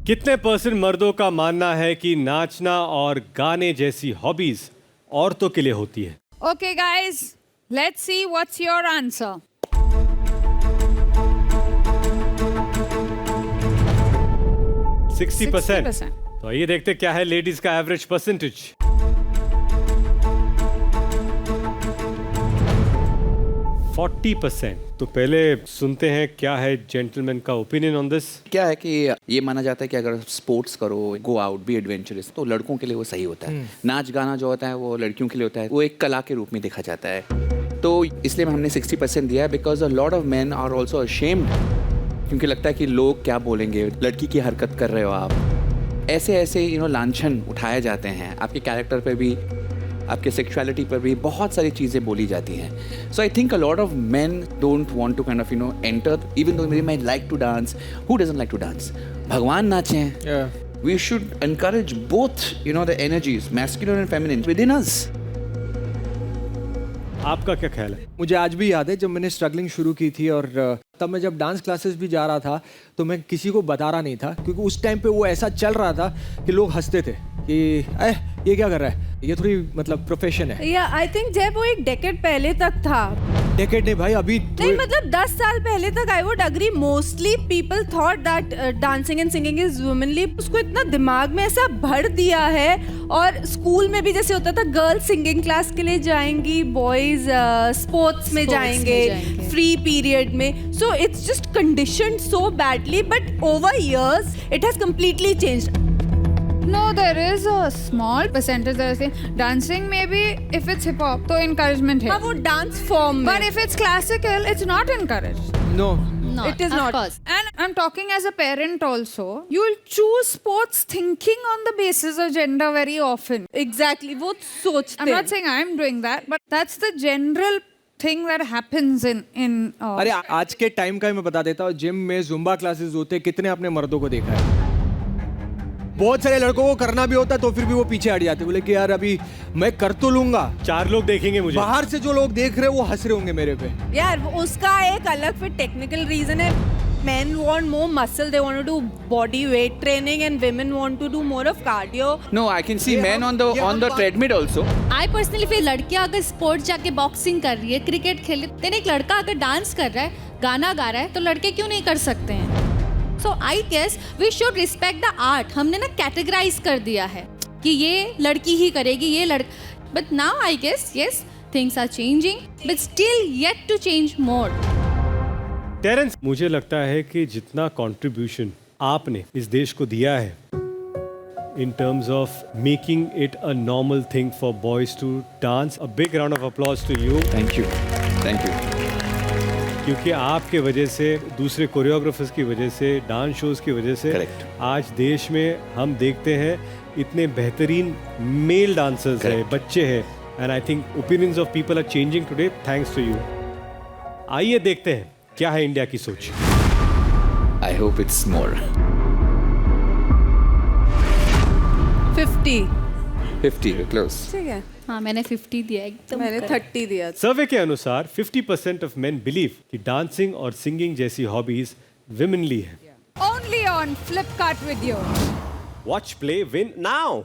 कितने % मर्दों का मानना है कि नाचना और गाने जैसी हॉबीज औरतों के लिए होती है? Okay, guys, let's see what's your answer. 60%। तो ये देखते क्या है लेडीज का एवरेज परसेंटेज। 40%। तो पहले सुनते हैं क्या है जेंटलमैन का ओपिनियन ऑन दिस। क्या है कि ये माना जाता है कि अगर स्पोर्ट्स करो, गो आउट, बी एडवेंचरस, तो लड़कों के लिए वो सही होता है। नाच गाना जो होता है वो लड़कियों के लिए होता है, वो एक कला के रूप में देखा जाता है। तो इसलिए हमने 60% दिया है, because a lot of men are also ashamed, क्योंकि लगता है कि लोग क्या बोलेंगे, लड़की की हरकत कर रहे हो आप। ऐसे लांछन उठाए जाते हैं, आपके कैरेक्टर पे भी, आपके सेक्सुअलिटी पर भी बहुत सारी चीज़ें बोली जाती हैं। So I think a lot of men don't want to kind of enter, even though may like to dance, who doesn't like to dance. भगवान नाचे हैं। We should encourage both the energies, masculine and feminine within us. आपका क्या ख्याल है? मुझे आज भी याद है जब मैंने स्ट्रगलिंग शुरू की थी, और तब मैं जब डांस क्लासेस भी जा रहा था तो मैं किसी को बता रहा नहीं था, क्योंकि उस टाइम पे वो ऐसा चल रहा था कि लोग हंसते थे कि ये क्या कर रहा है, ये थोड़ी मतलब प्रोफेशन है। या आई थिंक जब वो एक डेकेड पहले तक था। डेकेड नहीं भाई, अभी नहीं मतलब 10 साल पहले तक I would agree, mostly people thought that dancing and singing is womanly. उसको इतना दिमाग में ऐसा भर दिया है, और स्कूल में भी जैसे होता था गर्ल्स सिंगिंग क्लास के लिए जाएंगी, बॉयज स्पोर्ट्स में जाएंगे फ्री पीरियड में। So it's just conditioned so badly, but over years it has completely changed. No, there is a small percentage that is saying dancing maybe if it's hip hop तो encouragement है. हाँ वो dance form में। But if it's classical, it's not encouraged. No It is not. And I'm talking as a parent also. You'll choose sports thinking on the basis of gender very often. Exactly, वो सोचते I'm not saying I'm doing that, but that's the general thing that happens in अरे आज के time का ही मैं बता देता हूँ, जिम में जुम्बा क्लासेस होते हैं, कितने आपने मर्दों को देखा है? बहुत सारे लड़कों को करना भी होता है तो फिर भी वो पीछे हट जाते, बोले कि यार अभी मैं कर तो लूंगा, 4 लोग देखेंगे मुझे। बाहर से जो लोग देख रहे हैं वो हंस रहे होंगे मेरे पे। यार उसका एक अलग फिर टेक्निकल रीजन है। Men want more muscle, they want to do body weight training, and women want to do more of cardio. No, I can see men on the treadmill also. I personally feel लड़कियां अगर sports जाके boxing कर रही है, cricket खेल रही है, then एक लड़का अगर डांस कर रहा है, गाना गा रहा है, तो लड़के क्यों नहीं कर सकते हैं? So I guess we should respect the art. हमने ना कैटेगराइज कर दिया है कि ये लड़की ही करेगी, ये लड़का। But now I guess yes, things are changing, but still yet to change more. Terence, मुझे लगता है कि जितना कंट्रीब्यूशन आपने इस देश को दिया है in terms of making it a normal thing for boys to dance, a big round of applause to you. Thank you. Thank you. क्योंकि आपके वजह से, दूसरे कोरियोग्राफर्स की वजह से, डांस शोज की वजह से Correct. आज देश में हम देखते हैं इतने बेहतरीन मेल डांसर्स हैं, बच्चे हैं, and I think opinions of people are changing today thanks to you. आइए देखते हैं क्या है इंडिया की सोच। I hope it's more. 50, we're close. ठीक है, हाँ मैंने 50 दिया एकदम। मैंने 30 दिया। सर्वे के अनुसार 50% ऑफ मेन बिलीव कि डांसिंग और सिंगिंग जैसी हॉबीज विमेनली है। only on Flipkart Video. Watch play win now.